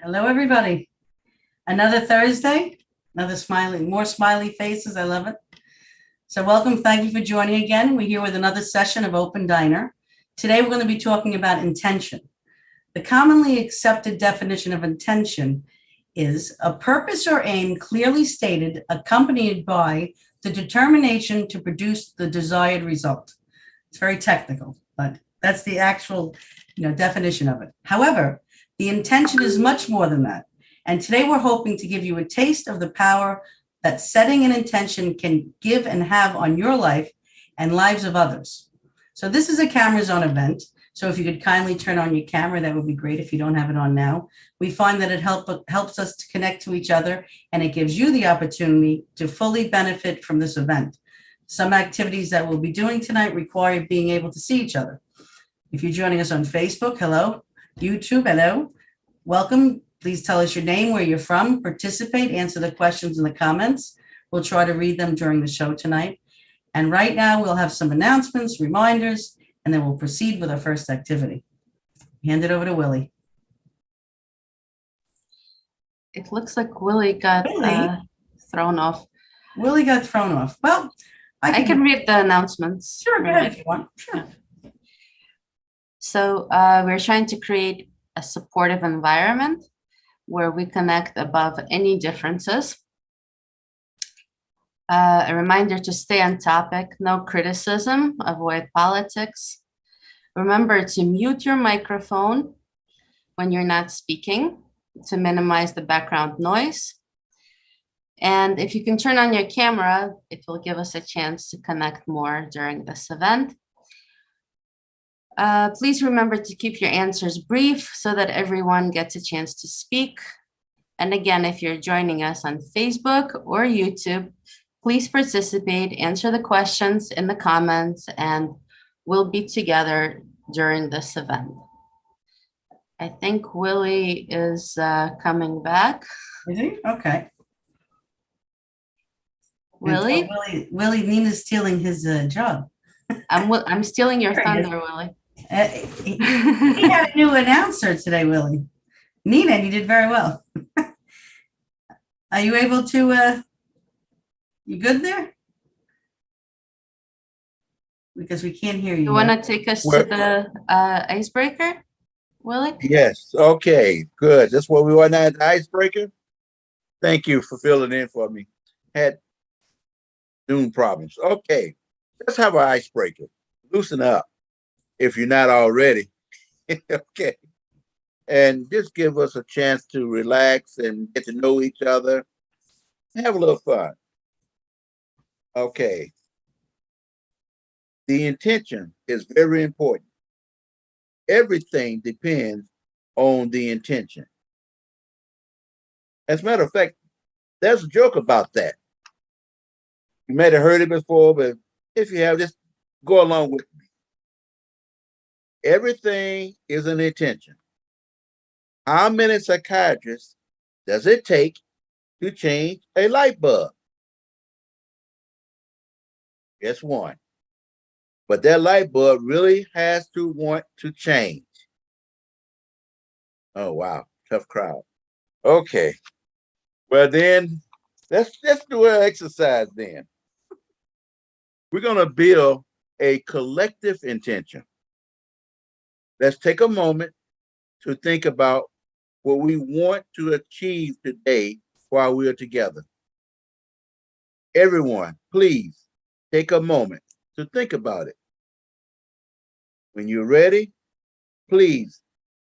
Hello, everybody. Another Thursday, another more smiley faces. I love it. So welcome. Thank you for joining again. We're here with another session of Open Diner. Today, we're going to be talking about intention. The commonly accepted definition of intention is a purpose or aim clearly stated, accompanied by the determination to produce the desired result. It's very technical, but that's the actual, definition of it. However, the intention is much more than that. And today we're hoping to give you a taste of the power that setting an intention can give and have on your life and lives of others. So this is a Cameras On event. So if you could kindly turn on your camera, that would be great if you don't have it on now. We find that it helps us to connect to each other, and it gives you the opportunity to fully benefit from this event. Some activities that we'll be doing tonight require being able to see each other. If you're joining us on Facebook, hello. YouTube, hello. Welcome. Please tell us your name, where you're from, participate, answer the questions in the comments. We'll try to read them during the show tonight. And right now we'll have some announcements, reminders, and then we'll proceed with our first activity. Hand it over to Willie. It looks like Willie got thrown off. Willie got thrown off. Well, I can read the announcements. Sure, go ahead if you want. Sure. So we're trying to create a supportive environment where we connect above any differences. A reminder to stay on topic, no criticism, avoid politics. Remember to mute your microphone when you're not speaking to minimize the background noise. And if you can turn on your camera, it will give us a chance to connect more during this event. Please remember to keep your answers brief so that everyone gets a chance to speak. And again, if you're joining us on Facebook or YouTube, please participate, answer the questions in the comments, and we'll be together during this event. I think Willie is coming back. Is he? Okay. Willie? Willie, Nina's stealing his job. I'm stealing your thunder, Willie. He had a new announcer today, Willie. Nina, you did very well. Are you able to, you good there? Because we can't hear you. You want to take us to the icebreaker, Willie? Yes. Okay, good. That's what we want now, the icebreaker. Thank you for filling in for me. Had Zoom problems. Okay, let's have our icebreaker. Loosen up if you're not already. Okay. And just give us a chance to relax and get to know each other. Have a little fun. Okay. The intention is very important. Everything depends on the intention. As a matter of fact, there's a joke about that. You might have heard it before, but if you have, just go along with me. Everything is an intention. How many psychiatrists does it take to change a light bulb? Just one. But that light bulb really has to want to change. Oh, wow. Tough crowd. Okay. Well, then, let's do an exercise then. We're going to build a collective intention. Let's take a moment to think about what we want to achieve today while we are together. Everyone, please take a moment to think about it. When you're ready, please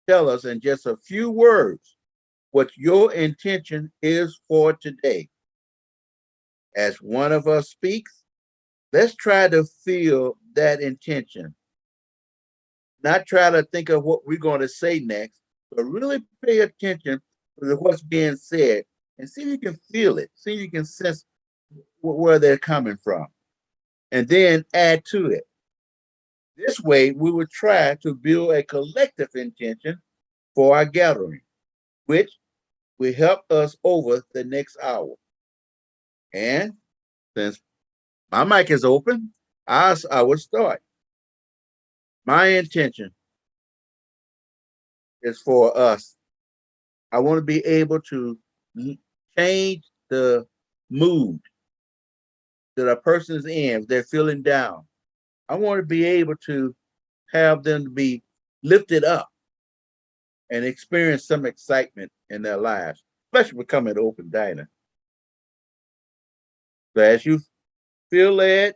tell us in just a few words what your intention is for today. As one of us speaks, let's try to feel that intention. Not try to think of what we're going to say next, but really pay attention to what's being said and see if you can feel it, see if you can sense where they're coming from, and then add to it. This way, we would try to build a collective intention for our gathering, which will help us over the next hour. And since my mic is open, I will start. My intention is for us I want to be able to change the mood that a person is in if they're feeling down. I want to be able to have them to be lifted up and experience some excitement in their lives, especially becoming an open diner. So as you feel led,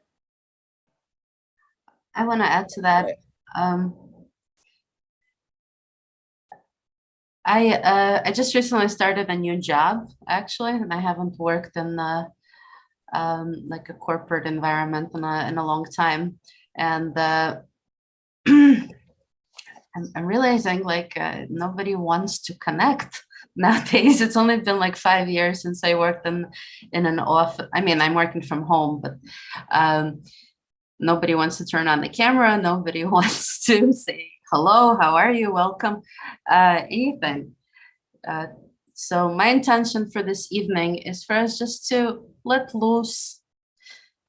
I want to add to that. I just recently started a new job actually, and I haven't worked in like a corporate environment in a long time, and I'm realizing like nobody wants to connect nowadays. It's only been like 5 years since I worked in an office. I mean, I'm working from home, but nobody wants to turn on the camera. Nobody wants to say hello, how are you, welcome, anything. So my intention for this evening is for us just to let loose,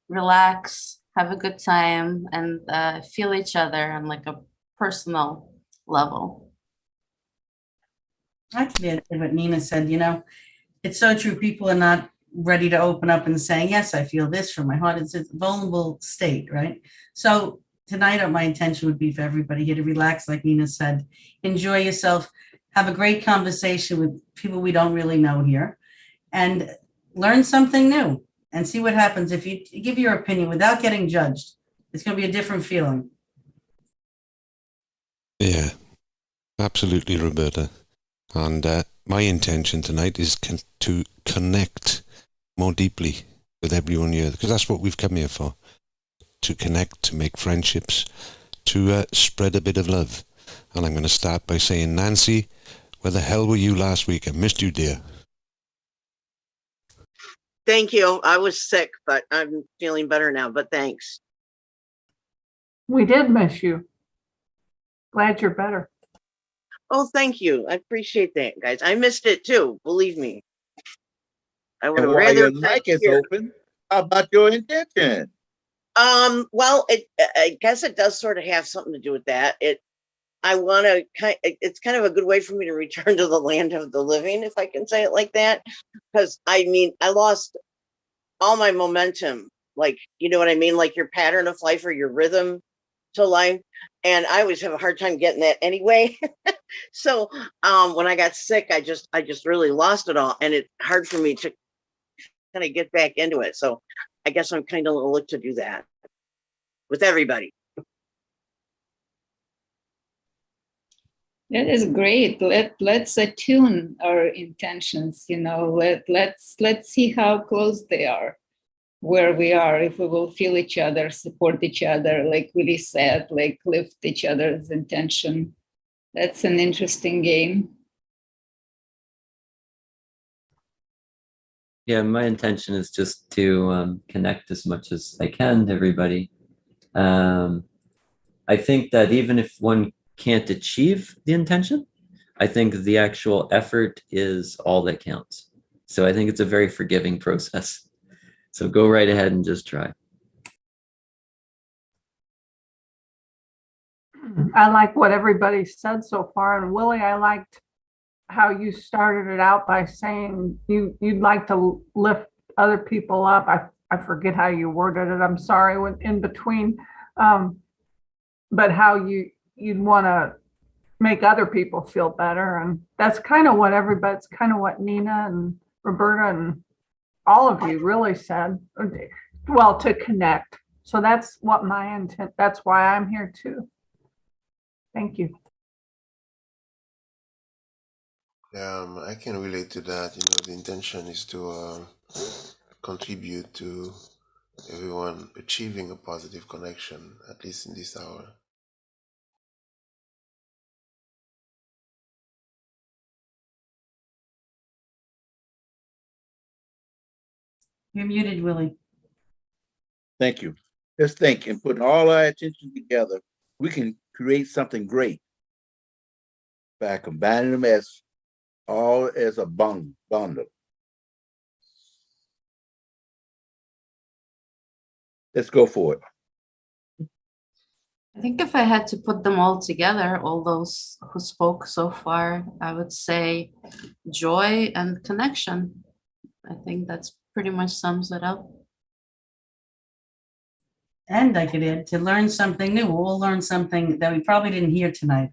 relax, have a good time, and feel each other on like a personal level. I can add to what Nina said, it's so true. People are not ready to open up and saying, yes, I feel this from my heart. It's a vulnerable state, right? So tonight, my intention would be for everybody here to relax, like Nina said, enjoy yourself, have a great conversation with people we don't really know here, and learn something new and see what happens. If you give your opinion without getting judged, it's going to be a different feeling. Yeah, absolutely, Roberta. And my intention tonight is to connect more deeply with everyone here, because that's what we've come here for, to connect, to make friendships, to spread a bit of love. And I'm going to start by saying, Nancy, where the hell were you last week? I missed you, dear. Thank you. I was sick, but I'm feeling better now, but thanks. We did miss you. Glad you're better. Oh, thank you. I appreciate that, guys. I missed it too, believe me. I would and have while rather your been mic is here. open, how about your intention? Well, I guess it does sort of have something to do with that. It's kind of a good way for me to return to the land of the living, if I can say it like that. Because I mean, I lost all my momentum, like, you know what I mean? Like your pattern of life or your rhythm to life. And I always have a hard time getting that anyway. So when I got sick, I just really lost it all. And it's hard for me to kind of get back into it. So I guess I'm kind of look to do that with everybody. That is great. Let's attune our intentions. Let's see how close they are, where we are. If we will feel each other, support each other, like Willie said, like lift each other's intention. That's an interesting game. Yeah, my intention is just to connect as much as I can to everybody. I think that even if one can't achieve the intention, I think the actual effort is all that counts. So I think it's a very forgiving process. So go right ahead and just try. I like what everybody said so far. And Willie, I liked how you started it out by saying you'd like to lift other people up. I forget how you worded it. I'm sorry, in between. But how you'd want to make other people feel better. And that's kind of what everybody's kind of what Nina and Roberta and all of you really said. Well, to connect. So that's what my intent, that's why I'm here too. Thank you. I can relate to that. The intention is to contribute to everyone achieving a positive connection, at least in this hour. You're muted, Willie. Thank you. Just think, and putting all our attention together, we can create something great by combining them as a bundle. Let's go for it. I think if I had to put them all together, all those who spoke so far, I would say joy and connection. I think that's pretty much sums it up. And I could add to learn something new. We'll learn something that we probably didn't hear tonight,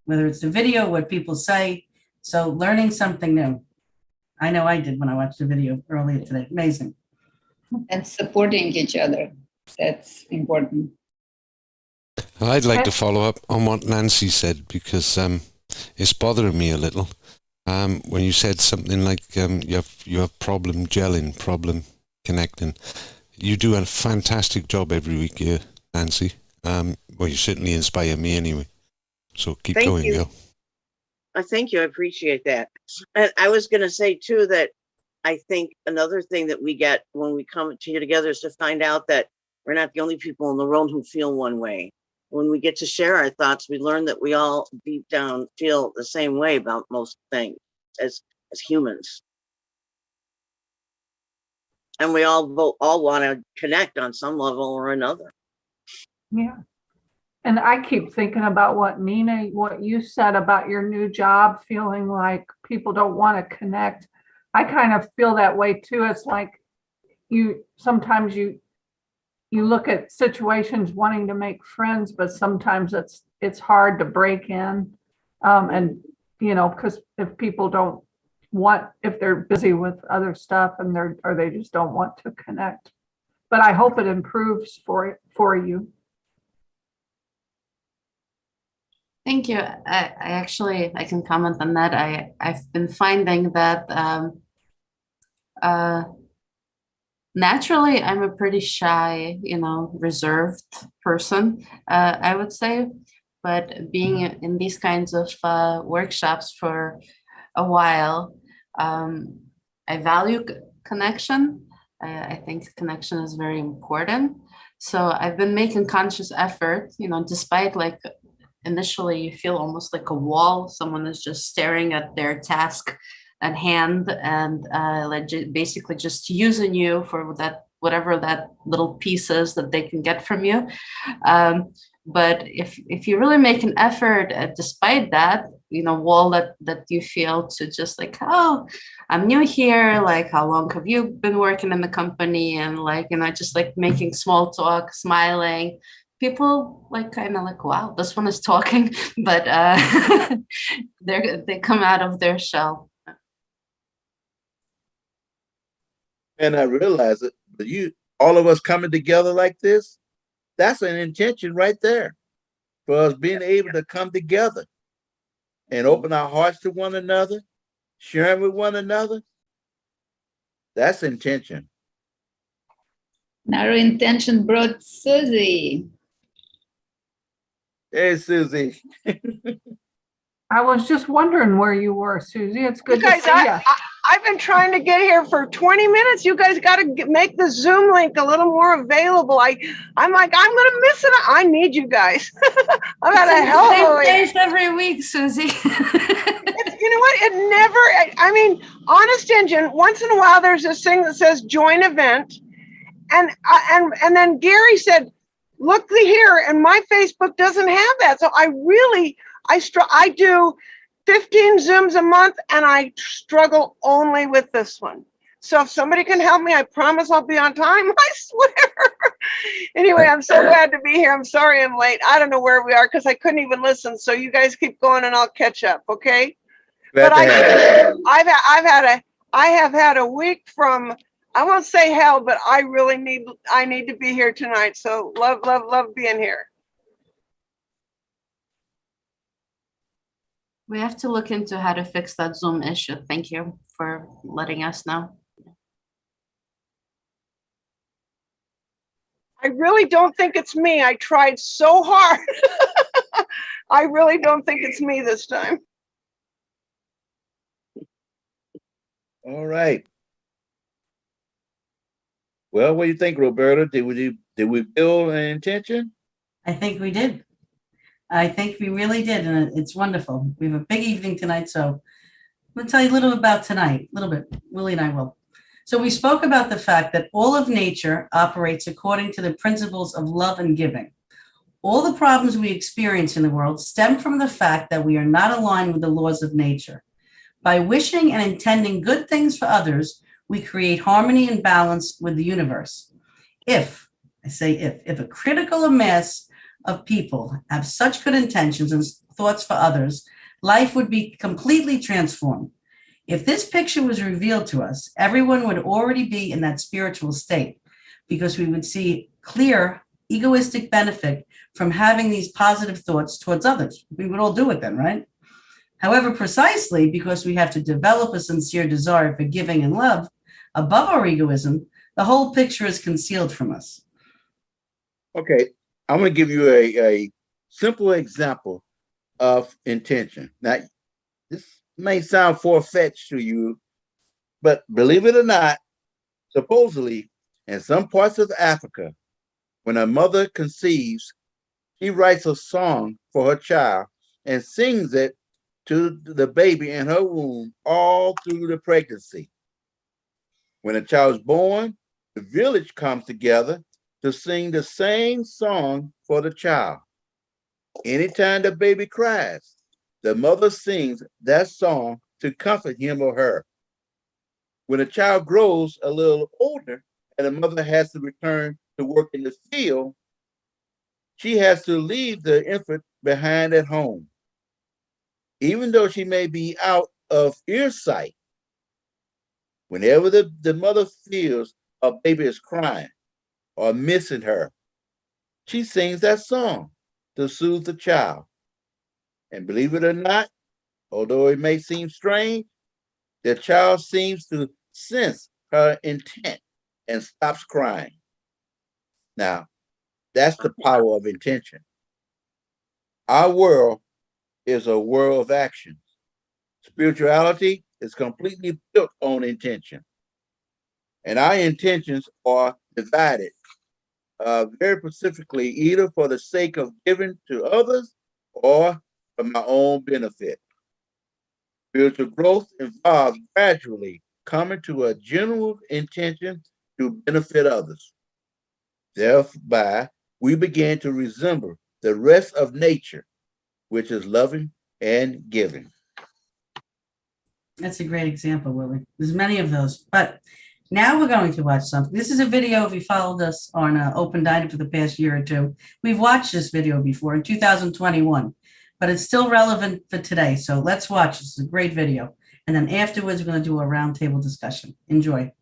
whether it's the video, what people say. So learning something new. I know I did when I watched the video earlier today. Amazing. And supporting each other. That's important. And I'd like to follow up on what Nancy said, because it's bothering me a little. When you said something like you have problem gelling, problem connecting. You do a fantastic job every week here, Nancy. Well, you certainly inspire me anyway. So keep Thank going, you. girl. Thank you. I appreciate that. And I was going to say too that I think another thing that we get when we come together is to find out that we're not the only people in the world who feel one way. When we get to share our thoughts, we learn that we all deep down feel the same way about most things as humans. And we all want to connect on some level or another. Yeah. And I keep thinking about what you said about your new job, feeling like people don't want to connect. I kind of feel that way too. It's like sometimes you look at situations wanting to make friends, but sometimes it's hard to break in. And, because if people don't if they're busy with other stuff or they just don't want to connect. But I hope it improves for you. Thank you. I can comment on that. I've been finding that naturally I'm a pretty shy, reserved person, I would say. But being in these kinds of workshops for a while, I value connection. I think connection is very important. So I've been making conscious effort, despite initially you feel almost like a wall. Someone is just staring at their task at hand and basically just using you for that, whatever that little piece is that they can get from you. But if you really make an effort, despite that, wall that you feel, to just oh, I'm new here. How long have you been working in the company? And just making small talk, smiling. People wow, this one is talking, but they come out of their shell. And I realize it, but all of us coming together like this, that's an intention right there for us being able to come together and open our hearts to one another, sharing with one another. That's intention. And our intention brought Susie. Hey, Susie. I was just wondering where you were, Susie. It's good You guys, to see you. I've been trying to get here for 20 minutes. You guys got to make the Zoom link a little more available. I'm like, I'm going to miss it. I need you guys. I've had a hell of a week. Every week, Susie. You know what? It never, honest engine, once in a while, there's this thing that says join event. And then Gary said, look here, and my Facebook doesn't have that. So I do 15 Zooms a month, and I struggle only with this one. So if somebody can help me, I promise I'll be on time. I swear. Anyway, I'm so glad to be here. I'm sorry I'm late. I don't know where we are because I couldn't even listen. So you guys keep going and I'll catch up. Okay. But I have had a week from, I won't say hell, but I need to be here tonight. So love being here. We have to look into how to fix that Zoom issue. Thank you for letting us know. I really don't think it's me. I tried so hard. I really don't think it's me this time. All right. Well, what do you think, Roberta? Did we build an intention? I think we did. I think we really did, and it's wonderful. We have a big evening tonight, so we'll tell you a little bit about tonight, a little bit. Willie and I will. So we spoke about the fact that all of nature operates according to the principles of love and giving. All the problems we experience in the world stem from the fact that we are not aligned with the laws of nature. By wishing and intending good things for others, we create harmony and balance with the universe. If a critical mass of people have such good intentions and thoughts for others, life would be completely transformed. If this picture was revealed to us, everyone would already be in that spiritual state because we would see clear egoistic benefit from having these positive thoughts towards others. We would all do it then, right? However, precisely because we have to develop a sincere desire for giving and love above our egoism, the whole picture is concealed from us. Okay, I'm going to give you a simple example of intention. Now, this may sound far-fetched to you, but believe it or not, supposedly in some parts of Africa, when a mother conceives, she writes a song for her child and sings it to the baby in her womb all through the pregnancy. When a child is born, the village comes together to sing the same song for the child. Anytime the baby cries, the mother sings that song to comfort him or her. When a child grows a little older and the mother has to return to work in the field, she has to leave the infant behind at home. Even though she may be out of earsight, whenever the mother feels a baby is crying or missing her, she sings that song to soothe the child. And believe it or not, although it may seem strange, the child seems to sense her intent and stops crying. Now, that's the power of intention. Our world is a world of actions. Spirituality is completely built on intention. And our intentions are divided very specifically, either for the sake of giving to others or for my own benefit. Spiritual growth involves gradually coming to a general intention to benefit others. Thereby, we begin to resemble the rest of nature, which is loving and giving. That's a great example, Willie. There's many of those, but now we're going to watch something. This is a video, if you followed us on Open Diner for the past year or two, we've watched this video before in 2021, but it's still relevant for today. So let's watch. This is a great video. And then afterwards, we're going to do a roundtable discussion. Enjoy.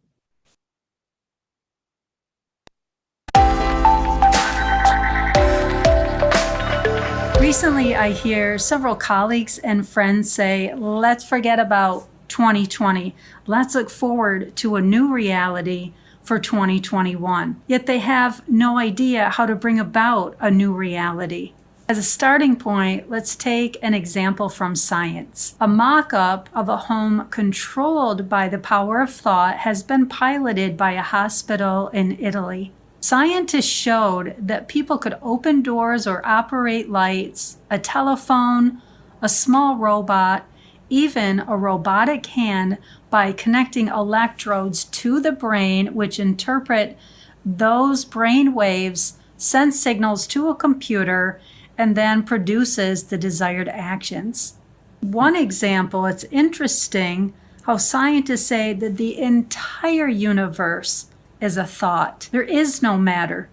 Recently, I hear several colleagues and friends say, let's forget about 2020. Let's look forward to a new reality for 2021. Yet they have no idea how to bring about a new reality. As a starting point, let's take an example from science. A mock-up of a home controlled by the power of thought has been piloted by a hospital in Italy. Scientists showed that people could open doors or operate lights, a telephone, a small robot, even a robotic hand by connecting electrodes to the brain, which interpret those brain waves, send signals to a computer, and then produces the desired actions. One example, it's interesting how scientists say that the entire universe is a thought. There is no matter.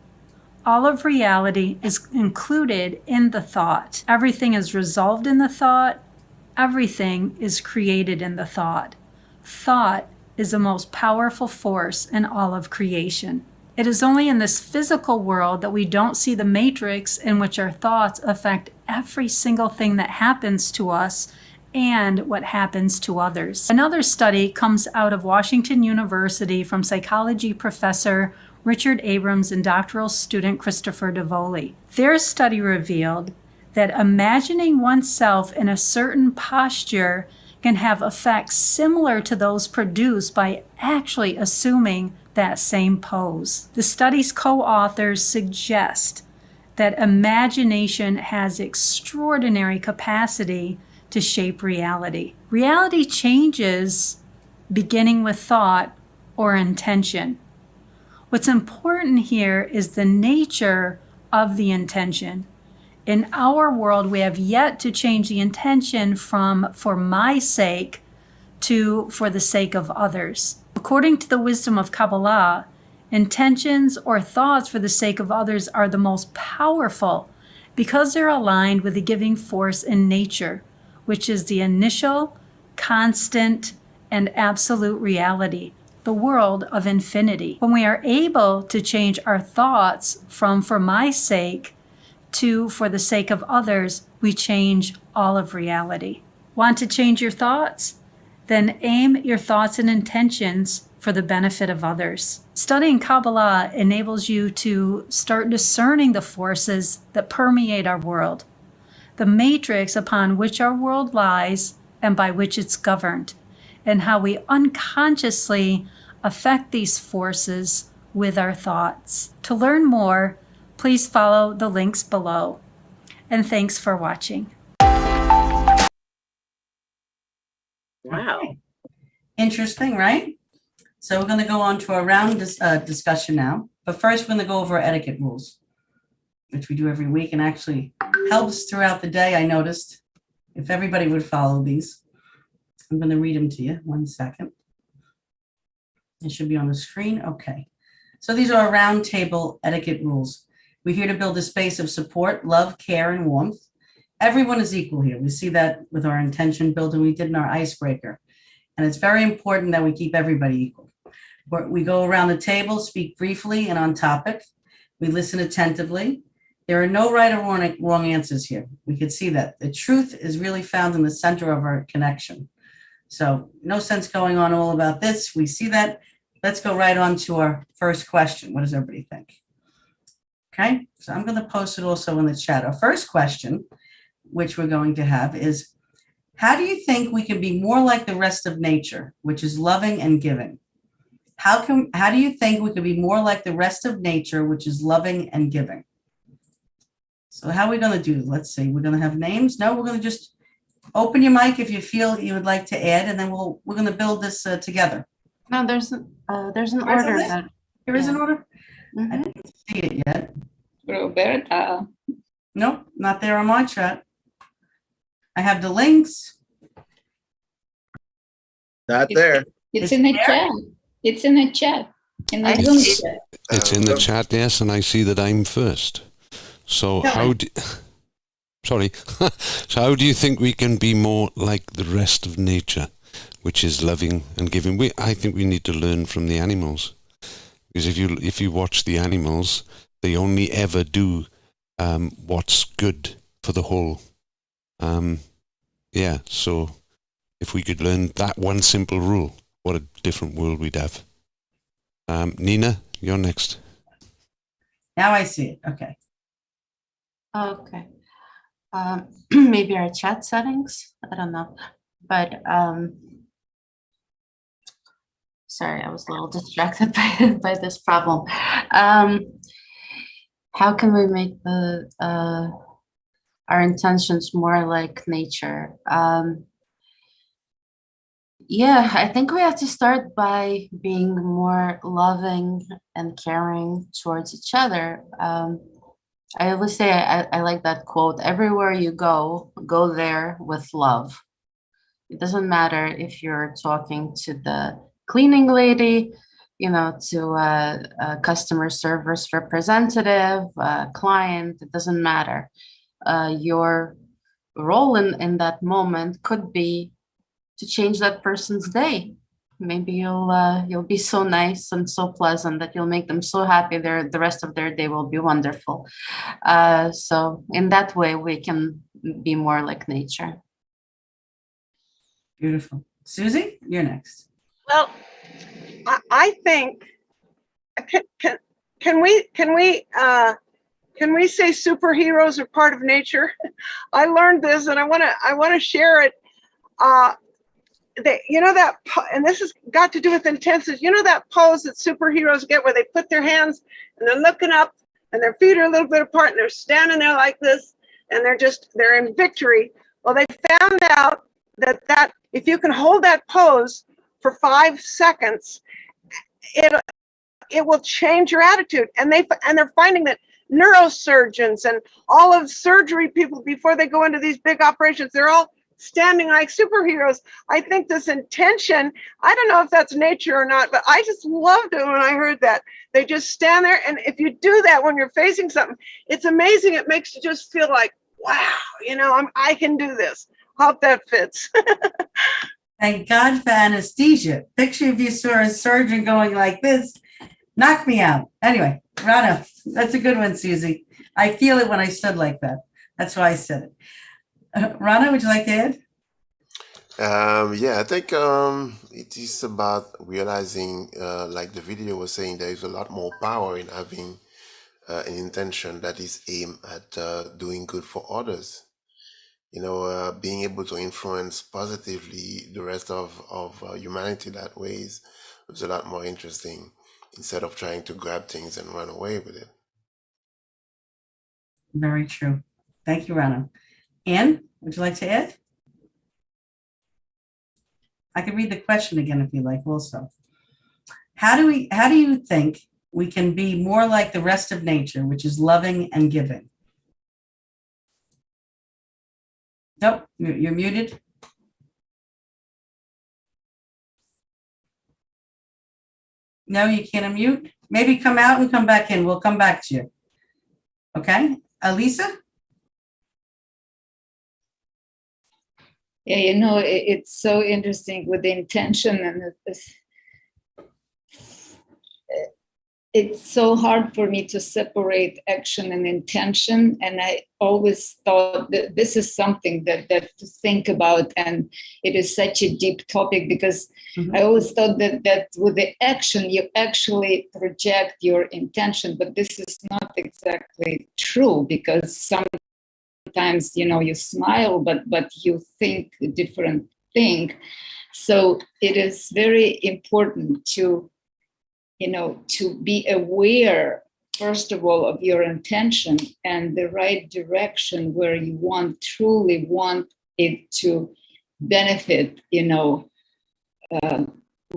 All of reality is included in the thought. Everything is resolved in the thought. Everything is created in the thought. Thought is the most powerful force in all of creation. It is only in this physical world that we don't see the matrix in which our thoughts affect every single thing that happens to us and what happens to others. Another study comes out of Washington University from psychology professor Richard Abrams and doctoral student Christopher DeVoli. Their study revealed that imagining oneself in a certain posture can have effects similar to those produced by actually assuming that same pose. The study's co-authors suggest that imagination has extraordinary capacity to shape reality. Reality changes beginning with thought or intention. What's important here is the nature of the intention. In our world, we have yet to change the intention from for my sake to for the sake of others. According to the wisdom of Kabbalah, intentions or thoughts for the sake of others are the most powerful because they're aligned with the giving force in nature, which is the initial, constant, and absolute reality, the world of infinity. When we are able to change our thoughts from for my sake to for the sake of others, we change all of reality. Want to change your thoughts? Then aim your thoughts and intentions for the benefit of others. Studying Kabbalah enables you to start discerning the forces that permeate our world, the matrix upon which our world lies and by which it's governed, and how we unconsciously affect these forces with our thoughts. To learn more, please follow the links below. And thanks for watching. Wow. Okay. Interesting, right? So we're going to go on to a round discussion now. But first, we're going to go over etiquette rules, which we do every week and actually helps throughout the day, I noticed, if everybody would follow these. I'm going to read them to you. 1 second. It should be on the screen. Okay. So these are our round table etiquette rules. We're here to build a space of support, love, care, and warmth. Everyone is equal here. We see that with our intention building we did in our icebreaker. And it's very important that we keep everybody equal. We go around the table, speak briefly and on topic. We listen attentively. There are no right or wrong answers here. We can see that. The truth is really found in the center of our connection. So no sense going on all about this. We see that. Let's go right on to our first question. What does everybody think? Okay, so I'm going to post it also in the chat. Our first question, which we're going to have, is how do you think we can be more like the rest of nature, which is loving and giving? How do you think we can be more like the rest of nature, which is loving and giving? So how are we going to do? Let's see. We're going to have names. No, we're going to just open your mic if you feel you would like to add, and then we're going to build this together. No, there's an order. That, There is an order? Mhm. I didn't see it yet. Roberta. Nope, not there on my chat. I have the links. Not there. It's Is in it the there? chat. It's in the chat. In the I Zoom see. chat. It's in the chat, yes, and I see that I'm first. So Go how ahead. do, sorry, so how do you think we can be more like the rest of nature, which is loving and giving? I think we need to learn from the animals, because if you watch the animals, they only ever do what's good for the whole. Yeah, so if we could learn that one simple rule, what a different world we'd have. Nina, you're next. Now I see it. Okay. Okay. Maybe our chat settings. I don't know. But sorry, I was a little distracted by this problem. How can we make our intentions more like nature? Yeah, I think we have to start by being more loving and caring towards each other. I always say, I like that quote, everywhere you go there with love. It doesn't matter if you're talking to the cleaning lady, to a customer service representative, a client, it doesn't matter. Your role in that moment could be to change that person's day. Maybe you'll be so nice and so pleasant that you'll make them so happy the rest of their day will be wonderful. So in that way, we can be more like nature. Beautiful. Susie, you're next. Well, I think can we say superheroes are part of nature? I learned this, and I want to share it. And this has got to do with intensities. That pose that superheroes get where they put their hands and they're looking up and their feet are a little bit apart and they're standing there like this and they're in victory. Well, they found out that if you can hold that pose for 5 seconds, it will change your attitude. And they're finding that neurosurgeons and all of surgery people before they go into these big operations. They're all standing like superheroes. I think this intention, I don't know if that's nature or not, but I just loved it when I heard that. They just stand there. And if you do that when you're facing something, it's amazing. It makes you just feel like, wow, I can do this. Hope that fits. Thank God for anesthesia. Picture if you saw a surgeon going like this, knock me out. Anyway, Rana, that's a good one, Susie. I feel it when I stood like that. That's why I said it. Rana, would you like to add? Yeah, I think it is about realizing, like the video was saying, there is a lot more power in having an intention that is aimed at doing good for others. Being able to influence positively the rest of humanity that way is a lot more interesting instead of trying to grab things and run away with it. Very true. Thank you, Rana. Anne, would you like to add? I can read the question again if you like also. How do you think we can be more like the rest of nature, which is loving and giving? Nope, you're muted. No, you can't unmute. Maybe come out and come back in. We'll come back to you. Okay, Elisa? Yeah, it's so interesting with the intention, and it's so hard for me to separate action and intention. And I always thought that this is something that to think about, and it is such a deep topic because I always thought that with the action, you actually project your intention, but this is not exactly true because sometimes, you smile, but you think a different thing. So it is very important to be aware, first of all, of your intention and the right direction where you truly want it to benefit,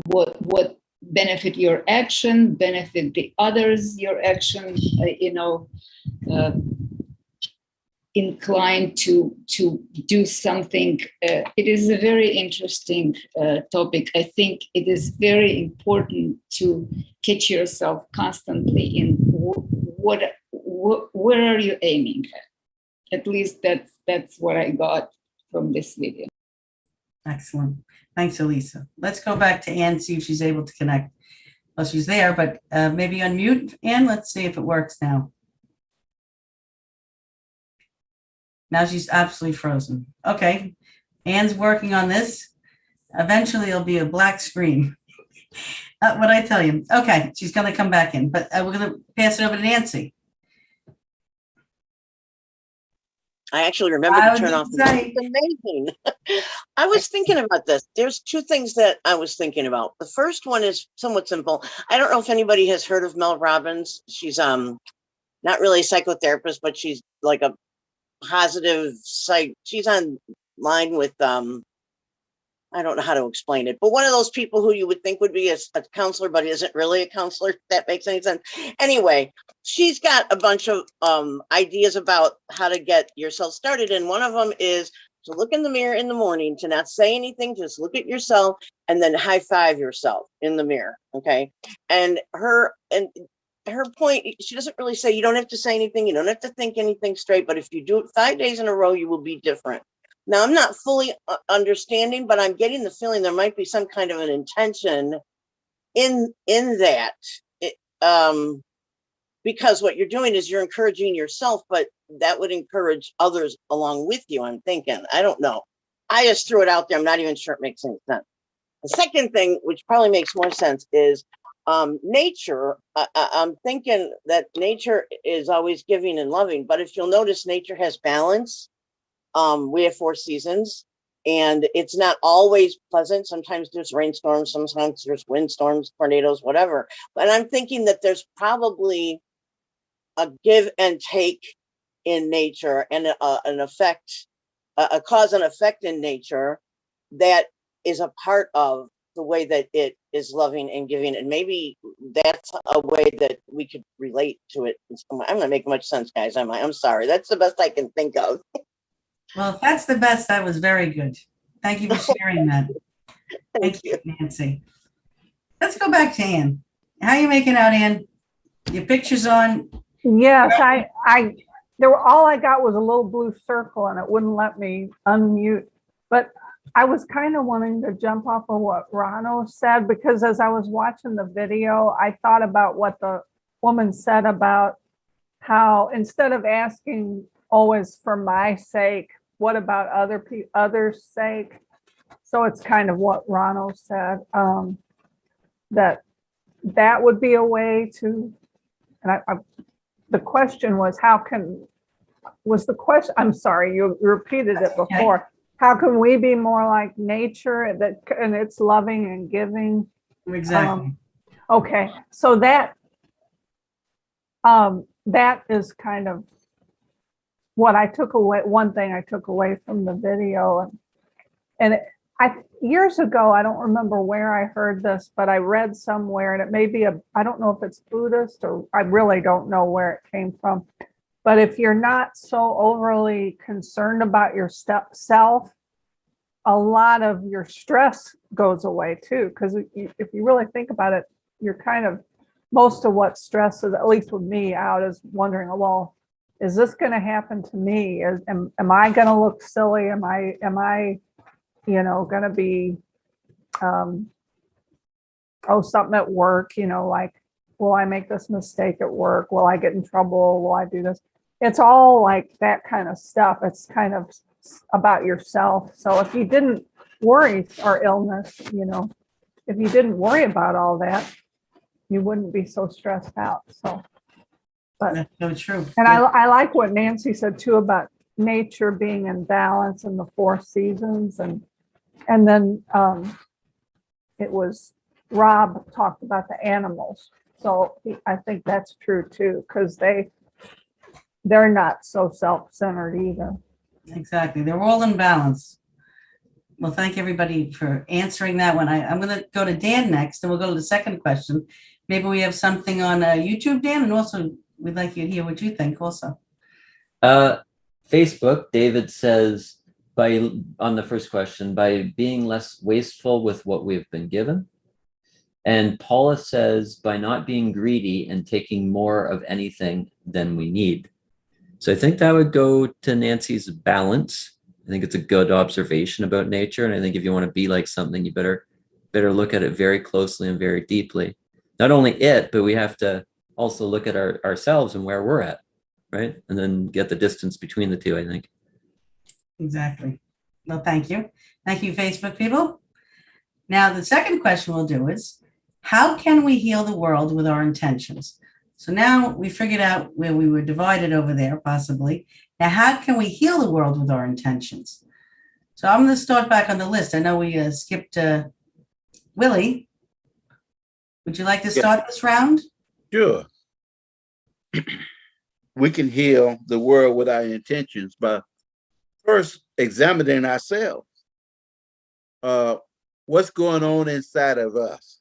what benefit your action, benefit the others, your action, inclined to do something. It is a very interesting topic. I think it is very important to catch yourself constantly in where are you aiming at? At least that's what I got from this video. Excellent. Thanks, Elisa. Let's go back to Anne, see if she's able to connect. Well, she's there, but maybe unmute. Anne, let's see if it works now. Now she's absolutely frozen. Okay, Anne's working on this. Eventually it'll be a black screen. What I tell you. Okay, she's going to come back in, but we're going to pass it over to Nancy. I actually remember to turn off. It's amazing. I was thinking about this. There's two things that I was thinking about. The first one is somewhat simple. I don't know if anybody has heard of Mel Robbins. She's not really a psychotherapist, but she's like a positive psych. She's online with I don't know how to explain it, but one of those people who you would think would be a counselor, but isn't really a counselor, if that makes any sense. Anyway, she's got a bunch of ideas about how to get yourself started. And one of them is to look in the mirror in the morning, to not say anything, just look at yourself and then high five yourself in the mirror. Okay. And her point, she doesn't really say you don't have to say anything, you don't have to think anything straight, but if you do it 5 days in a row, you will be different. Now, I'm not fully understanding, but I'm getting the feeling there might be some kind of an intention in that, because what you're doing is you're encouraging yourself, but that would encourage others along with you, I'm thinking. I don't know. I just threw it out there. I'm not even sure it makes any sense. The second thing, which probably makes more sense, is nature. I'm thinking that nature is always giving and loving, but if you'll notice, nature has balance. We have 4 seasons, and it's not always pleasant. Sometimes there's rainstorms, sometimes there's windstorms, tornadoes, whatever. But I'm thinking that there's probably a give and take in nature, and an effect, a cause and effect in nature that is a part of the way that it is loving and giving, and maybe that's a way that we could relate to it. I'm not making much sense, guys. I'm sorry. That's the best I can think of. Well, if that's the best, that was very good. Thank you for sharing that. Thank you, Nancy. Let's go back to Ann. How are you making out, Ann? Your picture's on. Yes, all I got was a little blue circle and it wouldn't let me unmute. But I was kind of wanting to jump off of what Rano said, because as I was watching the video, I thought about what the woman said about how instead of asking always for my sake, what about others' sake? So it's kind of what Rano said, that would be a way to, and the question was, I'm sorry, you repeated it before. How can we be more like nature and it's loving and giving? Exactly. Okay, so that is kind of what I took away. One thing I took away from the video, and years ago, I don't remember where I heard this, but I read somewhere, and it may be I don't know if it's Buddhist or I really don't know where it came from. But if you're not so overly concerned about your self, a lot of your stress goes away too. Because if you really think about it, you're kind of, most of what stresses, at least with me, out is wondering, well, is this going to happen to me? Am I going to look silly? Am I going to be, something at work, like, will I make this mistake at work? Will I get in trouble? Will I do this? It's all like that kind of stuff. It's kind of about yourself. So if you didn't worry, or illness, if you didn't worry about all that, you wouldn't be so stressed out. So, but that's so true. And I like what Nancy said too about nature being in balance in the 4 seasons, and then it was Rob talked about the animals. So I think that's true too, because they're not so self-centered either. Exactly. They're all in balance. Well, thank everybody for answering that one. I'm going to go to Dan next, and we'll go to the second question. Maybe we have something on YouTube, Dan, and also we'd like you to hear what you think also. Facebook, David says, on the first question, by being less wasteful with what we've been given. And Paula says, by not being greedy and taking more of anything than we need. So I think that would go to Nancy's balance. I think it's a good observation about nature. And I think if you want to be like something, you better look at it very closely and very deeply. Not only it, but we have to also look at ourselves and where we're at, right? And then get the distance between the two, I think. Exactly. Well, thank you. Thank you, Facebook people. Now, the second question we'll do is, how can we heal the world with our intentions? So now we figured out where we were divided over there, possibly. Now, how can we heal the world with our intentions? So I'm going to start back on the list. I know we skipped Willie. Would you like to start this round? Sure. We can heal the world with our intentions by first examining ourselves. What's going on inside of us?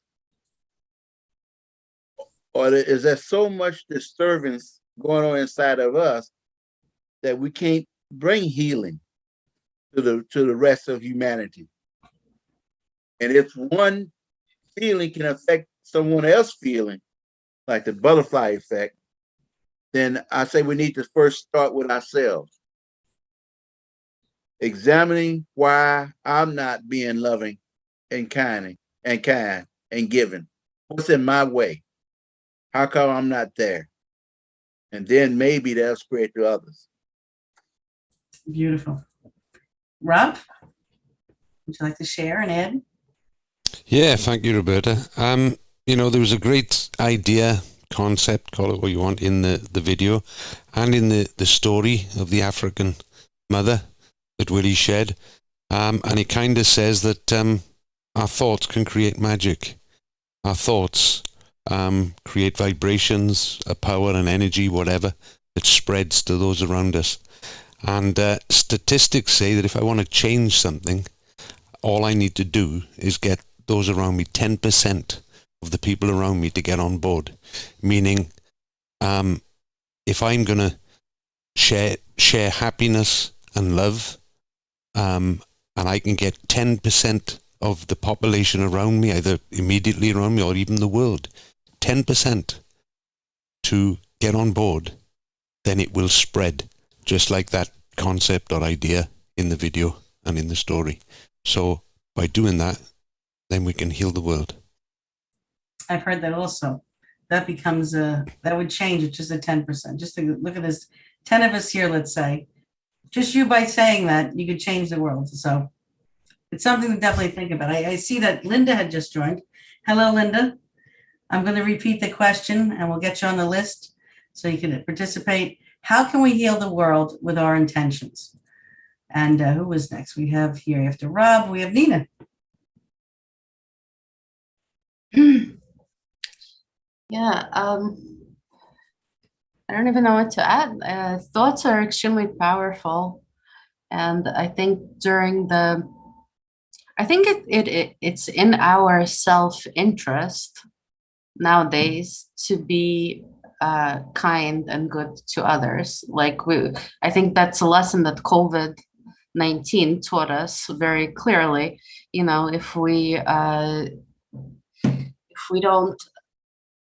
Or is there so much disturbance going on inside of us that we can't bring healing to the rest of humanity? And if one feeling can affect someone else's feeling, like the butterfly effect, then I say we need to first start with ourselves. Examining why I'm not being loving and kind and giving. What's in my way? How come I'm not there? And then maybe that'll spread to others. Beautiful. Rob, would you like to share and add? Yeah, thank you, Roberta. There was a great idea, concept, call it what you want, in the video and in the story of the African mother that Willie shared. And it kind of says that our thoughts can create magic. Our thoughts create vibrations, a power, and energy, whatever, that spreads to those around us. And statistics say that if I want to change something, all I need to do is get those around me, 10% of the people around me to get on board. Meaning, if I'm going to share happiness and love, and I can get 10% of the population around me, either immediately around me or even the world, 10% to get on board, then it will spread, just like that concept or idea in the video and in the story. So by doing that, then we can heal the world. I've heard that also. That becomes that would change it just a 10%. Just to look at this, 10 of us here, let's say, just you by saying that, you could change the world. So it's something to definitely think about. I see that Linda had just joined. Hello, Linda. I'm going to repeat the question and we'll get you on the list so you can participate. How can we heal the world with our intentions? And who was next? We have here after Rob, we have Nina. Yeah, I don't even know what to add. Thoughts are extremely powerful. And I think it's in our self-interest nowadays to be kind and good to others. I think that's a lesson that COVID-19 taught us very clearly. If we don't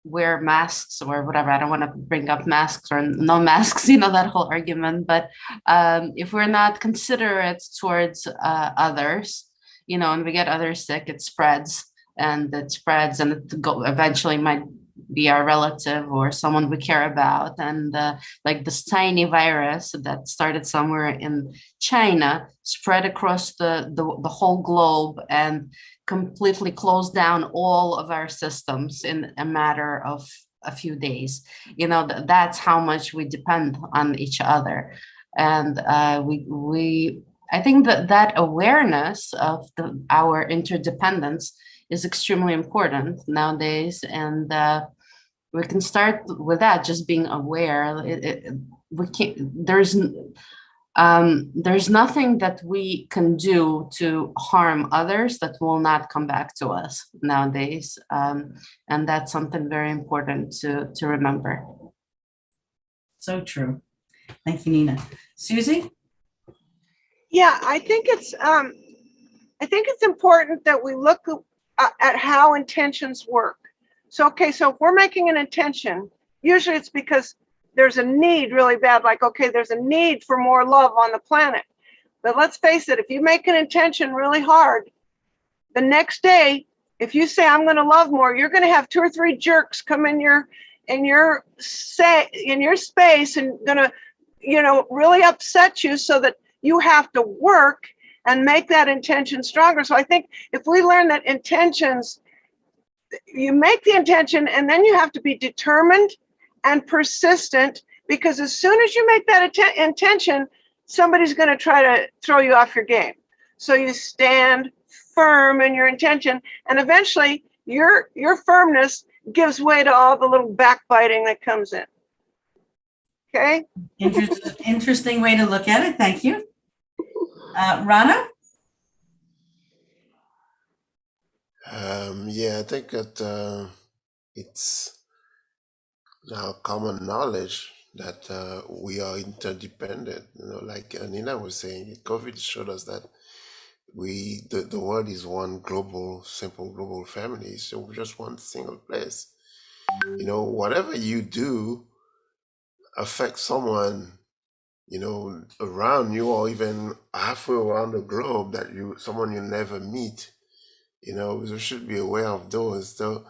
wear masks or whatever, I don't want to bring up masks or no masks, that whole argument, but if we're not considerate towards others, and we get others sick, it spreads and it eventually might be our relative or someone we care about. And like this tiny virus that started somewhere in China spread across the whole globe and completely closed down all of our systems in a matter of a few days. That's how much we depend on each other. And I think that awareness of our interdependence is extremely important nowadays. And we can start with that, just being aware. There's nothing that we can do to harm others that will not come back to us nowadays. And that's something very important to remember. So true. Thank you, Nina. Susie? Yeah, I think it's important that we look at how intentions work. So if we're making an intention, usually it's because there's a need really bad, like, there's a need for more love on the planet. But let's face it, if you make an intention really hard, the next day, if you say, I'm going to love more, you're going to have 2 or 3 jerks come in your space and going to, really upset you, so that you have to work and make that intention stronger. So I think if we learn that intentions, you make the intention and then you have to be determined and persistent, because as soon as you make that intention, somebody's going to try to throw you off your game. So you stand firm in your intention, and eventually your firmness gives way to all the little backbiting that comes in. Okay? Interesting way to look at it. Thank you. Rana? Yeah, I think that it's now common knowledge that we are interdependent. Like Nina was saying, COVID showed us that the world is one simple global family. So we're just one single place. Whatever you do affects someone, around you, or even halfway around the globe, someone you'll never meet. We should be aware of those. So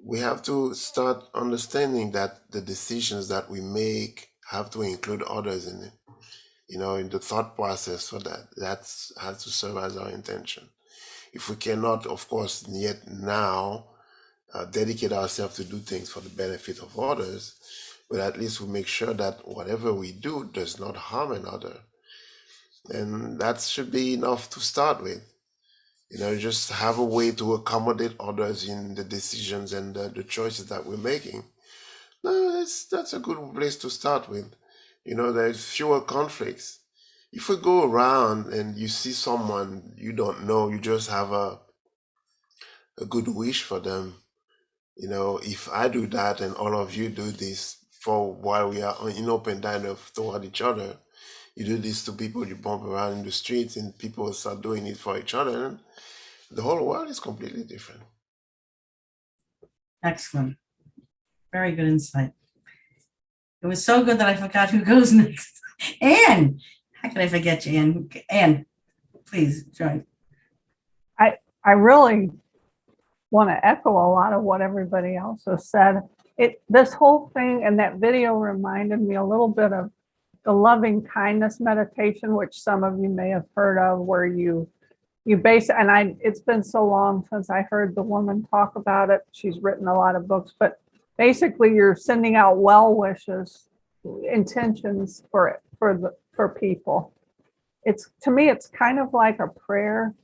we have to start understanding that the decisions that we make have to include others in it, in the thought process, so that has to serve as our intention. If we cannot, of course, yet now dedicate ourselves to do things for the benefit of others, but at least we make sure that whatever we do does not harm another. And that should be enough to start with. Just have a way to accommodate others in the decisions and the choices that we're making. No, that's a good place to start with. There's fewer conflicts. If we go around and you see someone you don't know, you just have a a good wish for them. You know, if I do that and all of you do this for while we are in open dialogue toward each other, you do this to people you bump around in the streets and people start doing it for each other, and the whole world is completely different. Excellent. Very good insight. It was so good that I forgot who goes next. Anne, how could I forget you, Anne? Anne, please join. I really want to echo a lot of what everybody else has said. This whole thing and that video reminded me a little bit of the loving kindness meditation, which some of you may have heard of, where you base, and it's been so long since I heard the woman talk about it. She's written a lot of books, but basically you're sending out well wishes, intentions for people. To me, it's kind of like a prayer.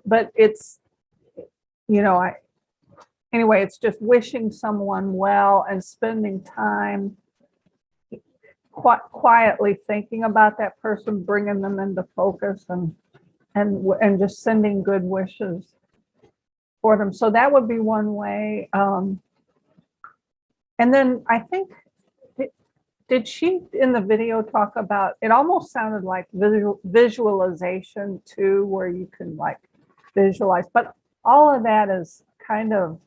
But it's, anyway, it's just wishing someone well and spending time quietly thinking about that person, bringing them into focus and just sending good wishes for them. So that would be one way. And then I think, did she in the video talk about, it almost sounded like visualization too, where you can like visualize, but all of that is kind of,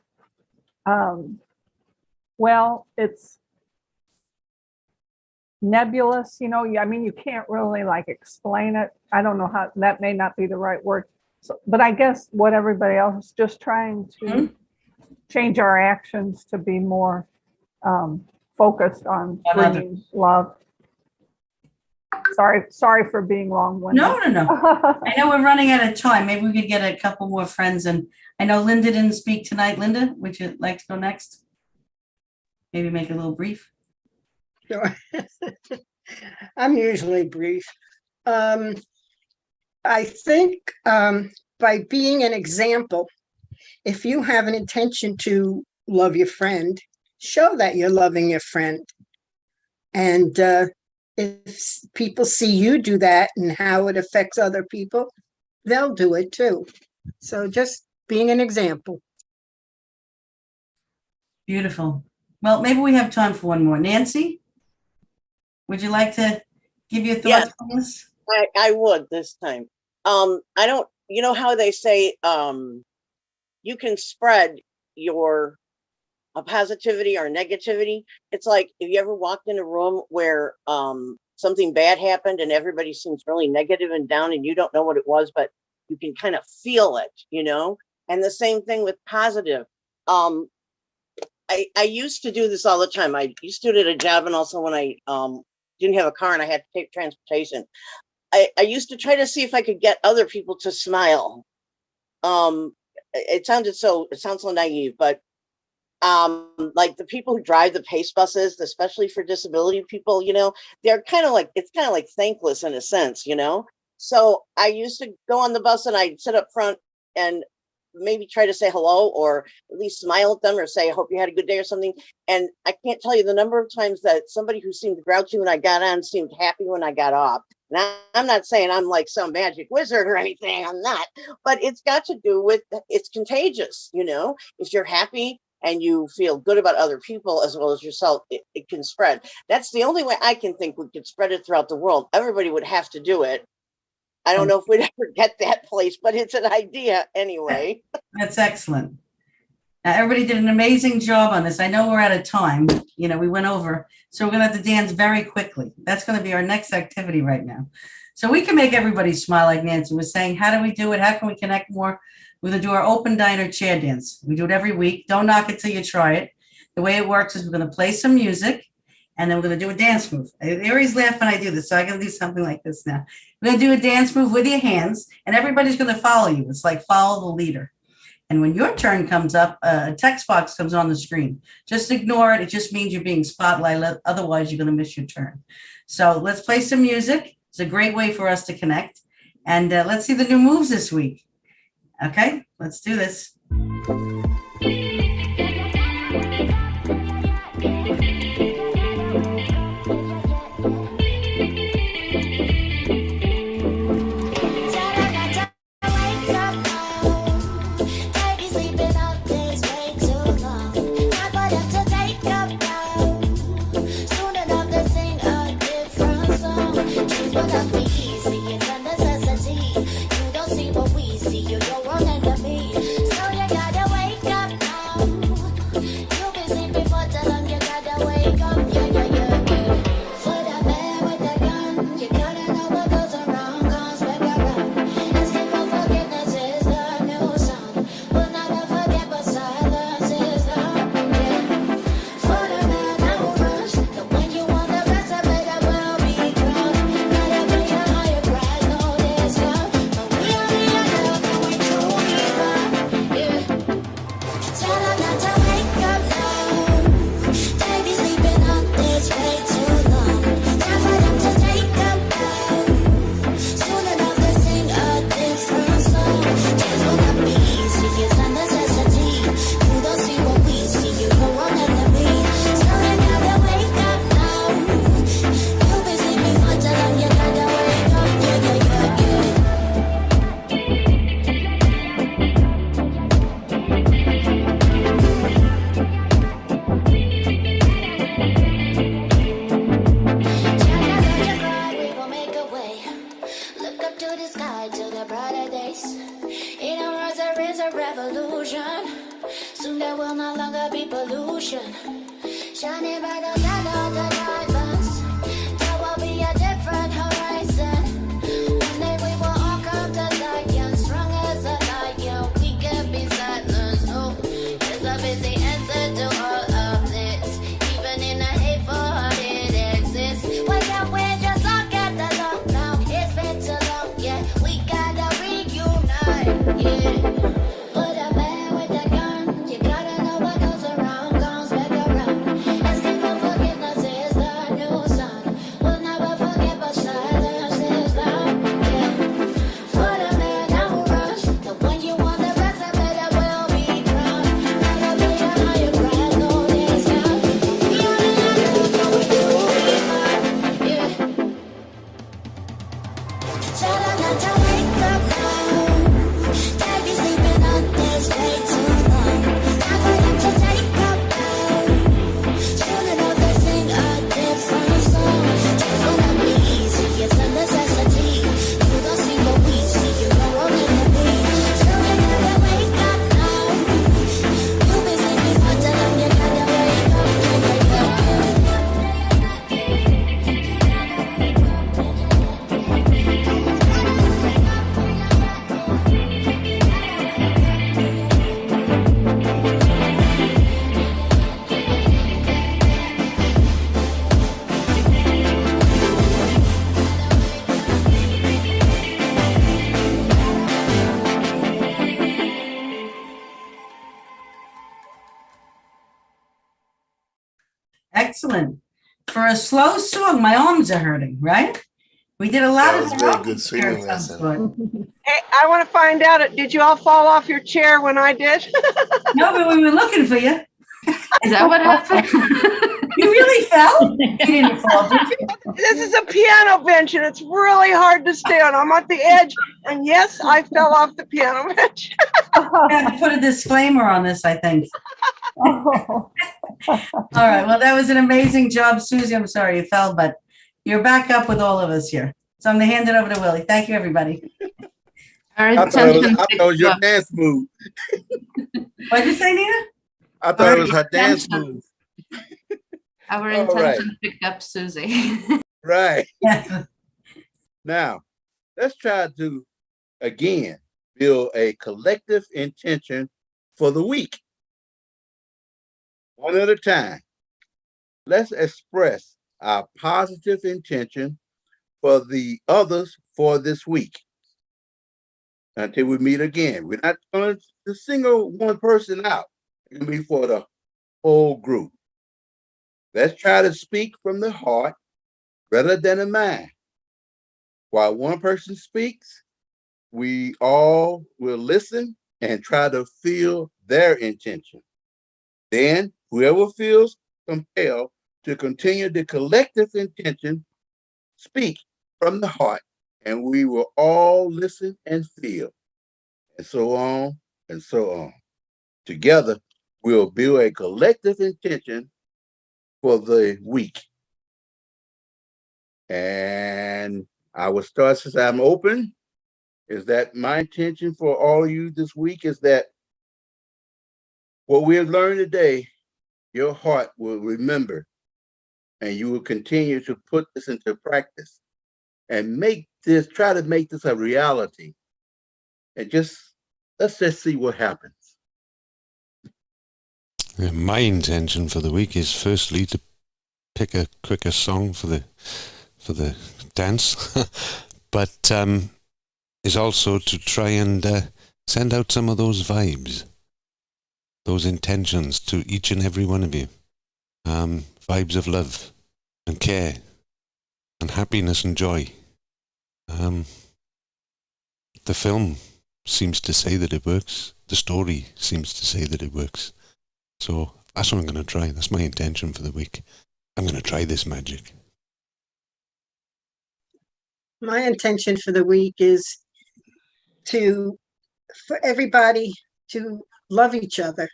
it's nebulous, I mean, you can't really like explain it. I don't know how, that may not be the right word. So, but I guess what everybody else is just trying to change our actions to be more focused on bringing love. Sorry for being long-winded. No. I know we're running out of time. Maybe we could get a couple more friends. And I know Linda didn't speak tonight. Linda, would you like to go next? Maybe make it a little brief. Sure. I'm usually brief. I think by being an example, if you have an intention to love your friend, show that you're loving your friend. And if people see you do that and how it affects other people, they'll do it too. So just being an example. Beautiful. Well, maybe we have time for one more. Nancy, would you like to give your thoughts on this? I would this time. I don't, you know how they say you can spread your positivity or negativity. It's like, if you ever walked in a room where something bad happened and everybody seems really negative and down and you don't know what it was, but you can kind of feel it, and the same thing with positive. I used to do this all the time. I used to do it at a job, and also when I didn't have a car and I had to take transportation. I used to try to see if I could get other people to smile. It sounds so naive, but like the people who drive the PACE buses, especially for disability people, they're kind of like, it's kind of like thankless in a sense, So I used to go on the bus and I'd sit up front and maybe try to say hello, or at least smile at them, or say, I hope you had a good day or something. And I can't tell you the number of times that somebody who seemed grouchy when I got on seemed happy when I got off. Now, I'm not saying I'm like some magic wizard or anything, I'm not, but it's got to do with, it's contagious, if you're happy and you feel good about other people as well as yourself, it can spread. That's the only way I can think we could spread it throughout the world. Everybody would have to do it. I don't know if we'd ever get that place, but it's an idea anyway. That's excellent. Now, everybody did an amazing job on this. I know we're out of time. We went over. So we're going to have to dance very quickly. That's going to be our next activity right now. So we can make everybody smile, like Nancy was saying. How do we do it? How can we connect more? We're going to do our open diner chair dance. We do it every week. Don't knock it till you try it. The way it works is we're going to play some music, and then we're going to do a dance move. They always laugh when I do this, so I'm going to do something like this now. We're going to do a dance move with your hands, and everybody's going to follow you. It's like follow the leader. And when your turn comes up, a text box comes on the screen. Just ignore it. It just means you're being spotlighted. Otherwise, you're going to miss your turn. So let's play some music. It's a great way for us to connect. And let's see the new moves this week. Okay, let's do this. gonna be easy. It's a necessity. You don't see what we see. You're your own enemy. So you gotta wake up now. You'll be sleeping for too long. You gotta wake up. Yeah, yeah, yeah, yeah. For the man with the gun, you gotta know what goes around comes back around. Asking for forgiveness is the new sound. We'll never forget, but silence is loud. Yeah. For the man who runs, the one you want the best, I better will be gone. Gotta be a higher price, no discount. But we are the other, and we truly vibe. Yeah. Tell them not to wake up now. They be sleeping on this way too long. Time for them to take a bow. Soon enough they sing a different song. Just wanna be easy, it's a necessity. You don't see what we see, you're your own enemy. So you gotta wake up now. You'll be sleeping for too long, you gotta wake up. Yeah, yeah, yeah, yeah. We gon' make a way. Look up to the sky to the brighter days. In our words there is a revolution. Soon there will no longer be pollution. Shining brighter than all the diamonds. There will be a different horizon. One day we will all come to Zion. Strong as a lion, we can be silenced. No, there's a busy answer to all of this. Even in a hateful heart it exists. Wake up, we just look at the long now. It's been too long, yeah. We gotta reunite, yeah. Put a man with a gun. You gotta know what goes around comes back around. Asking for forgiveness is the new sound. We'll never forget, but silence is loud, yeah. For the man who runs, the one you want the best, I better will be gone. Gotta be a higher price, no discount. We are the other, no we truly vibe, yeah. Tell them not to wake up now. They be sleeping on this way too long. Time for them to take a bow. Soon enough they sing a different song. Just wanna be easy, it's a necessity. You don't see what we see, you're your own enemy. So you gotta wake up now. You'll be sleeping for too long, you gotta wake up. Yeah, yeah, yeah, yeah. Excellent. For a slow song, my arms are hurting, right? We did a lot That of was very aerobics good swimming here at some lesson. point. Hey, I want to find out, did you all fall off your chair when I did? No, but we were looking for you. Is that what happened? You really fell? You didn't fall, did you? This is a piano bench and it's really hard to stay on. I'm at the edge and yes, I fell off the piano bench. I have to put a disclaimer on this, I think. Oh. All right. Well, that was an amazing job, Susie. I'm sorry you fell, but you're back up with all of us here. So I'm going to hand it over to Willie. Thank you, everybody. Our I thought it intention was your dance move. What did you say, Nina? I thought it was her Our dance intention. move. Our All right. intention picked up Susie. Right. Yeah. Now, let's try to, again, build a collective intention for the week. One at a time. Let's express our positive intention for the others for this week until we meet again. We're not going to single one person out. It's going to be for the whole group. Let's try to speak from the heart rather than the mind. While one person speaks, we all will listen and try to feel their intention. Then whoever feels compelled to continue the collective intention, speak from the heart, and we will all listen and feel, and so on and so on. Together, we'll build a collective intention for the week. And I will start since I'm open. Is that my intention for all of you this week is that what we have learned today, your heart will remember, and you will continue to put this into practice and try to make this a reality. And let's just see what happens. Yeah, my intention for the week is firstly to pick a quicker song for the dance, but is also to try and send out some of those vibes, those intentions to each and every one of you. Vibes of love and care and happiness and joy. The film seems to say that it works. The story seems to say that it works. So that's what I'm going to try. That's my intention for the week. I'm going to try this magic. My intention for the week is for everybody to love each other.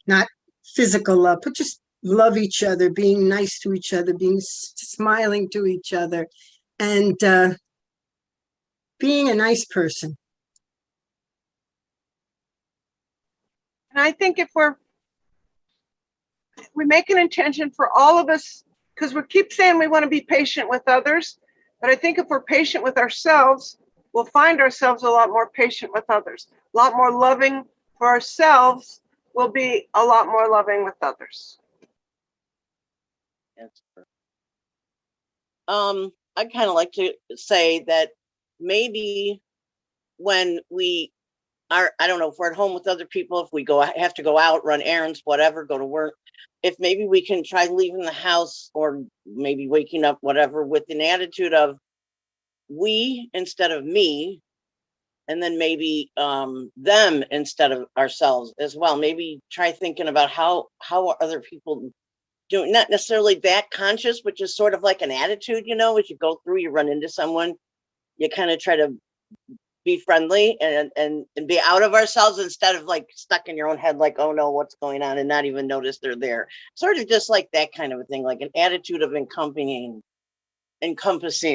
Not physical love, but just love each other, being nice to each other, smiling to each other, and being a nice person. And I think if we make an intention for all of us, because we keep saying we want to be patient with others, but I think if we're patient with ourselves, we'll find ourselves a lot more patient with others, a lot more loving for ourselves. We'll be a lot more loving with others. I'd kind of like to say that maybe when we are, I don't know, if we're at home with other people, if we have to go out, run errands, whatever, go to work, if maybe we can try leaving the house or maybe waking up, whatever, with an attitude of we instead of me, and then maybe them instead of ourselves as well. Maybe try thinking about how are other people doing, not necessarily that conscious, but just sort of like an attitude, as you go through, you run into someone, you kind of try to be friendly and be out of ourselves instead of like stuck in your own head, like, oh no, what's going on, and not even notice they're there. Sort of just like that kind of a thing, like an attitude of encompassing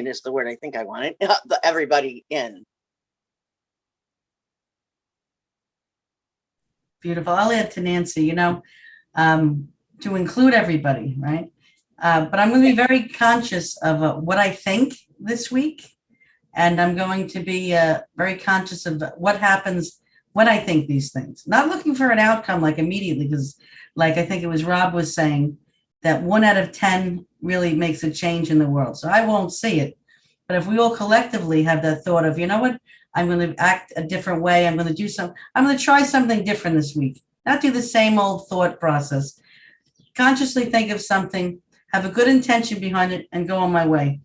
is the word I think I wanted, everybody in. Beautiful. I'll add to Nancy, to include everybody, right? But I'm going to be very conscious of what I think this week. And I'm going to be very conscious of what happens when I think these things. Not looking for an outcome like immediately, because like I think it was Rob was saying, that 1 out of 10 really makes a change in the world. So I won't see it. But if we all collectively have that thought of, you know what, I'm going to act a different way. I'm going to try something different this week. Not do the same old thought process. Consciously think of something, have a good intention behind it, and go on my way.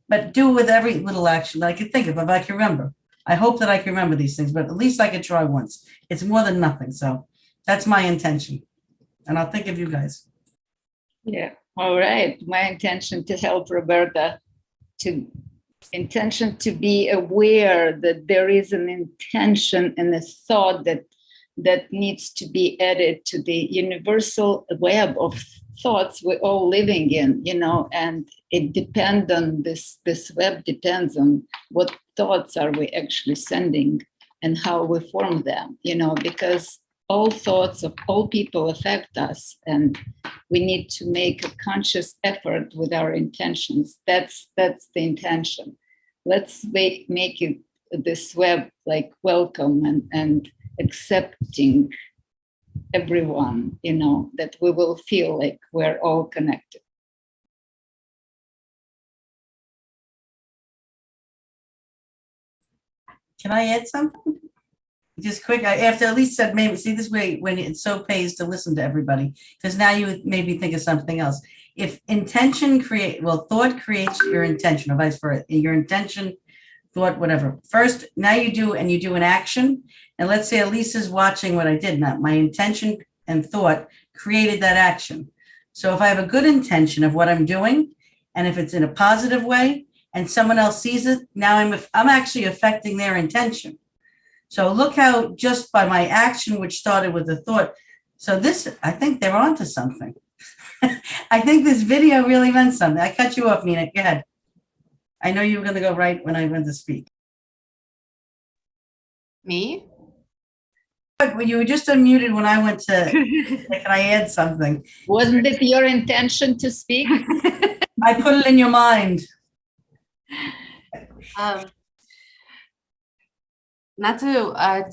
But do it with every little action that I can think of, if I can remember. I hope that I can remember these things, but at least I could try once. It's more than nothing. So that's my intention. And I'll think of you guys. Yeah. All right. My intention to help Roberta to be aware that there is an intention and a thought that needs to be added to the universal web of thoughts we're all living in, and it depends on this web depends on what thoughts are we actually sending and how we form them, because all thoughts of all people affect us, and we need to make a conscious effort with our intentions. That's the intention. Let's make it this web like welcome and accepting everyone, that we will feel like we're all connected. Can I add something? Just quick, after Elise said, maybe see this way when it so pays to listen to everybody, because now you made me think of something else. If thought creates your intention, or vice versa, your intention, thought, whatever. First, now you do an action, and let's say Elise is watching what I did. Not my intention and thought created that action. So if I have a good intention of what I'm doing, and if it's in a positive way, and someone else sees it, now I'm actually affecting their intention. So look how just by my action, which started with a thought. So I think they're onto something. I think this video really meant something. I cut you off, Nina. Go ahead. I know you were going to go right when I went to speak. Me? But when you were just unmuted when I went to, can I add something? Wasn't it your intention to speak? I put it in your mind. Not to, I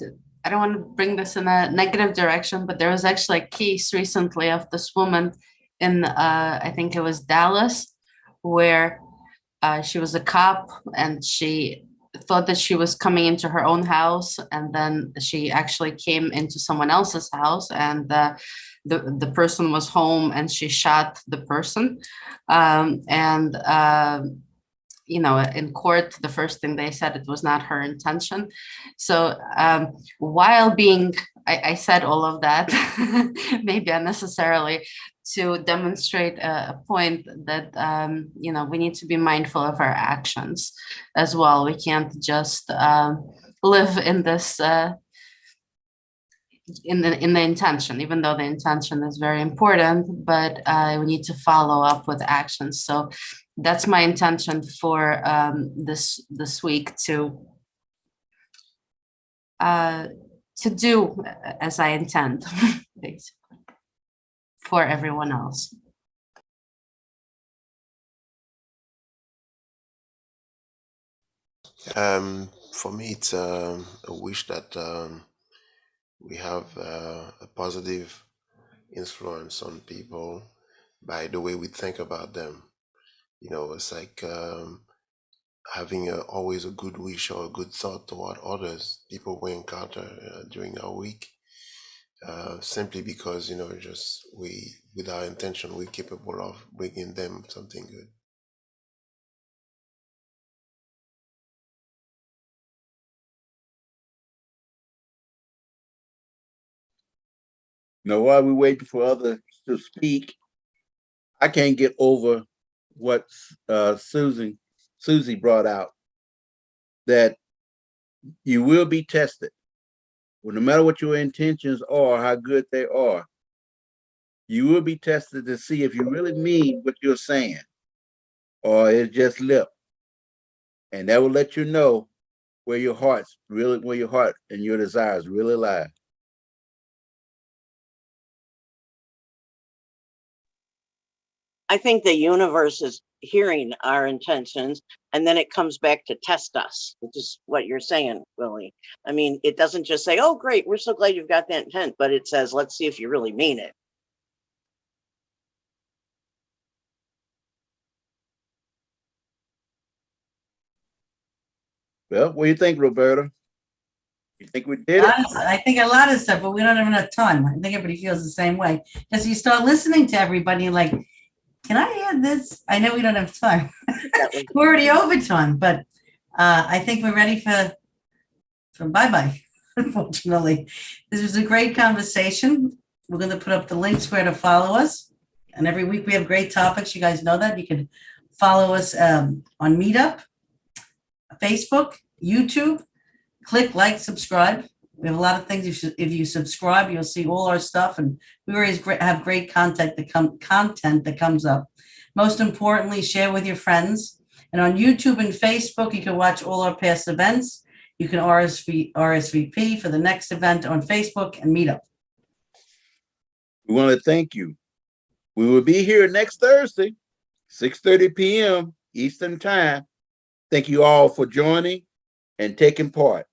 don't want to bring this in a negative direction, but there was actually a case recently of this woman in, I think it was Dallas, where she was a cop and she thought that she was coming into her own house, and then she actually came into someone else's house, and the person was home, and she shot the person. You know, in court, the first thing they said, it was not her intention. So while being, I said all of that, maybe unnecessarily, to demonstrate a point that, you know, we need to be mindful of our actions as well. We can't just live in this, in the intention, even though the intention is very important, but we need to follow up with actions. So that's my intention for this week, to do as I intend, basically, for everyone else. For me, it's a wish that we have a positive influence on people by the way we think about them. You know, it's like having always a good wish or a good thought toward others, people we encounter during our week, simply because, you know, just with our intention, we're capable of bringing them something good. Now, while we're waiting for others to speak, I can't get over what Susie brought out, that you will be tested. Well, no matter what your intentions are, how good they are, you will be tested to see if you really mean what you're saying, or it's just lip. And that will let you know where your heart and your desires really lie. I think the universe is hearing our intentions, and then it comes back to test us, which is what you're saying, Willie. I mean, it doesn't just say, oh, great, we're so glad you've got that intent, but it says, let's see if you really mean it. Well, what do you think, Roberta? You think we did it? I think a lot of stuff, but we don't have enough time. I think everybody feels the same way. Because you start listening to everybody like, can I add this? I know we don't have time. We're already over time, but I think we're ready for bye-bye, unfortunately. This was a great conversation. We're going to put up the links where to follow us. And every week we have great topics. You guys know that. You can follow us on Meetup, Facebook, YouTube. Click like, subscribe. We have a lot of things. If you subscribe, you'll see all our stuff, and we always have great content that comes up. Most importantly, share with your friends. And on YouTube and Facebook, you can watch all our past events. You can RSVP for the next event on Facebook and Meetup. We want to thank you. We will be here next Thursday, 6:30 p.m. Eastern Time. Thank you all for joining and taking part.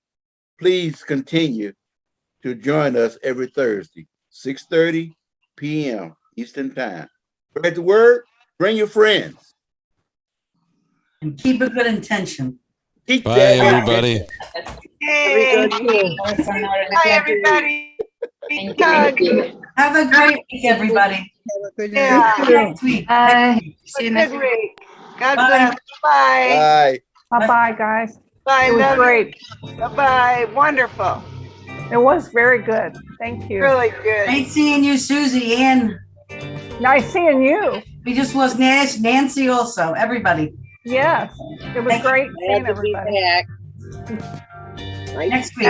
Please continue to join us every Thursday, 6:30 p.m. Eastern Time. Spread the word, bring your friends. And keep a good intention. Keep Bye, that everybody. Hey, bye, everybody. Hug. Have a great week, everybody. Yeah. Next week. See you Good next week. week. God Bye. bless. Bye. Bye. Bye-bye, guys. Bye. It was Love you. great. Bye-bye. Wonderful. It was very good. Thank you. Really good. Great seeing you, Susie, and Nice seeing you. we just lost Nancy also, everybody. Yes, it was great seeing Glad to be everybody. back. Next week.